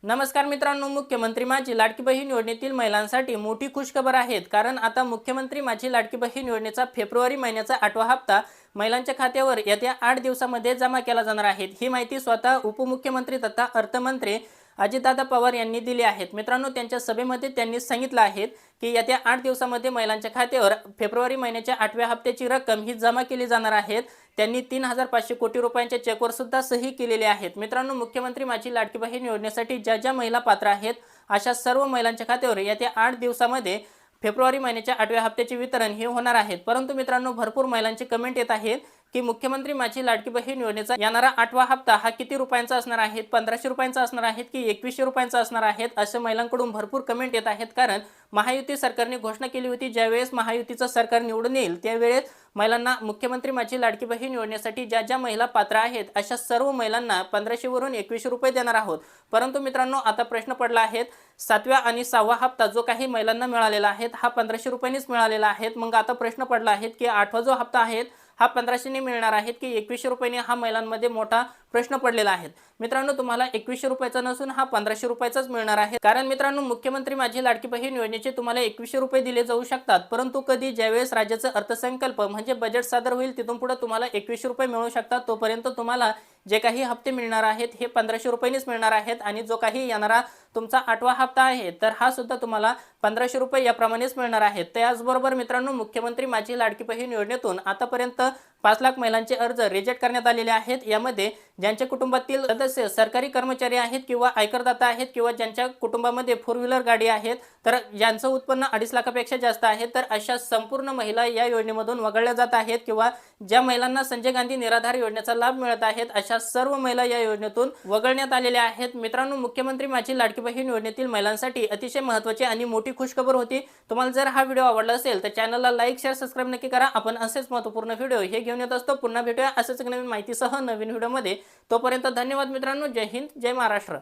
नमस्कार मित्रांनो, मुख्यमंत्री माझी लाडकी बहीण योजनेतील महिलांसाठी मोठी खुशखबर आहेत. कारण आता मुख्यमंत्री माझी लाडकी बहीण योजनेचा फेब्रुवारी महिन्याचा 8वा हप्ता महिलांच्या खात्यावर येत्या 8 दिवसांमध्ये जमा केला जाणार आहे. ही माहिती स्वतः उपमुख्यमंत्री तथा अर्थमंत्री अजितदादा पवार यांनी दिली आहे. मित्रांनो, त्यांच्या सभेमध्ये त्यांनी सांगितलं आहे की येत्या 8 दिवसांमध्ये महिलांच्या खात्यावर फेब्रुवारी महिन्याच्या 8व्या हप्त्याची रक्कम ही जमा केली जाणार आहे. त्यांनी 3,500 कोटी रुपयांच्या चेकवर सुद्धा सही केलेली आहेत. मित्रांनो, मुख्यमंत्री माझी लाडकी बहीण योजनेसाठी ज्या ज्या महिला पात्र आहेत अशा सर्व महिलांच्या खात्यावर येत्या 8 दिवसांमध्ये फेब्रुवारी महिन्याच्या 8व्या हप्त्याचे वितरण हे होणार आहे. परंतु मित्रांनो, भरपूर महिलांचे कमेंट येत आहेत की मुख्यमंत्री माझी लाडकी बहीण योजनेचा येणारा 8वा हप्ता हा किती रुपयांचा असणार आहे? 1500 रुपयांचा असणार आहे की 2100 रुपयांचा असणार आहे? असे महिलांकडून भरपूर कमेंट येत आहेत. कारण महायुती सरकारने घोषणा केली होती, ज्यावेळेस महायुतीचं सरकार निवडून येईल त्यावेळेस महिलांना मुख्यमंत्री माझी लाडकी बहीण योजनेसाठी ज्या ज्या महिला पात्र आहेत अशा सर्व महिलांना 1500 वरून 2100 रुपये देणार आहोत. परंतु मित्रांनो, आता प्रश्न पडला आहे, 7व्या आणि 6वा हप्ता जो काही महिलांना मिळालेला आहे हा 1500 रुपयांनीच मिळालेला आहे. मग आता प्रश्न पडला आहे की 8वा जो हप्ता आहे हा 1500 ने मिळणार आहे की 2100 रुपयांनी? हा महिलांमध्ये मोठा प्रश्न पडलेला आहे. मित्रांनो, तुम्हाला 2100 रुपयाचा नसून हा 1500 रुपयाचाच मिळणार आहे. कारण मित्रांनो, मुख्यमंत्री माझी लाडकी बहीण योजनेचे तुम्हाला 2100 रुपये दिले जाऊ शकतात, परंतु कधी ज्यावेळेस राज्याचा अर्थसंकल्प म्हणजे बजेट सादर होईल तिथून पुढे तुम्हाला 2100 रुपये मिळू शकतात. तोपर्यंत तुम्हाला जे काही हप्ते मिळणार आहेत हे 1500 रुपयांनीच मिळणार आहेत. आणि जो काही येणारा तुमचा 8वा हप्ता आहे तर हा सुद्धा तुम्हाला 1500 रुपये याप्रमाणेच मिळणार आहे. त्याचबरोबर मित्रांनो, मुख्यमंत्री माझी लाडकी बहीण योजनेतून आतापर्यंत 5 लाख महिलांचे अर्ज रिजेक्ट करण्यात आलेले आहेत. यामध्ये ज्यांच्या कुटुंबातील सदस्य सरकारी कर्मचारी आहेत किंवा आयकरदाता आहेत किंवा ज्यांच्या कुटुंबामध्ये 4 व्हीलर गाडी आहेत, तर ज्यांचं उत्पन्न 2.5 लाखापेक्षा जास्त आहे, तर अशा संपूर्ण महिला या योजनेमधून वगळल्या जात आहेत. किंवा ज्या महिलांना संजय गांधी निराधार योजनेचा लाभ मिळत आहे अशा सर्व महिला या योजनेतून वगळण्यात आलेल्या आहेत. मित्रांनो, मुख्यमंत्री माझी लाडकी बहीण योजनेतील महिलांसाठी अतिशय महत्त्वाची आणि मोठी खुशखबर होती. तुम्हाला जर हा व्हिडिओ आवडला असेल तर चॅनलला लाईक, शेअर, सबस्क्राईब नक्की करा. आपण असेच महत्त्वपूर्ण व्हिडिओ हे घेऊन येत असतो. पुन्हा भेटूया असेच नवीन माहितीसह नवीन व्हिडिओमध्ये. तोपर्यंत धन्यवाद मित्रांनो. जय हिंद, जय महाराष्ट्र.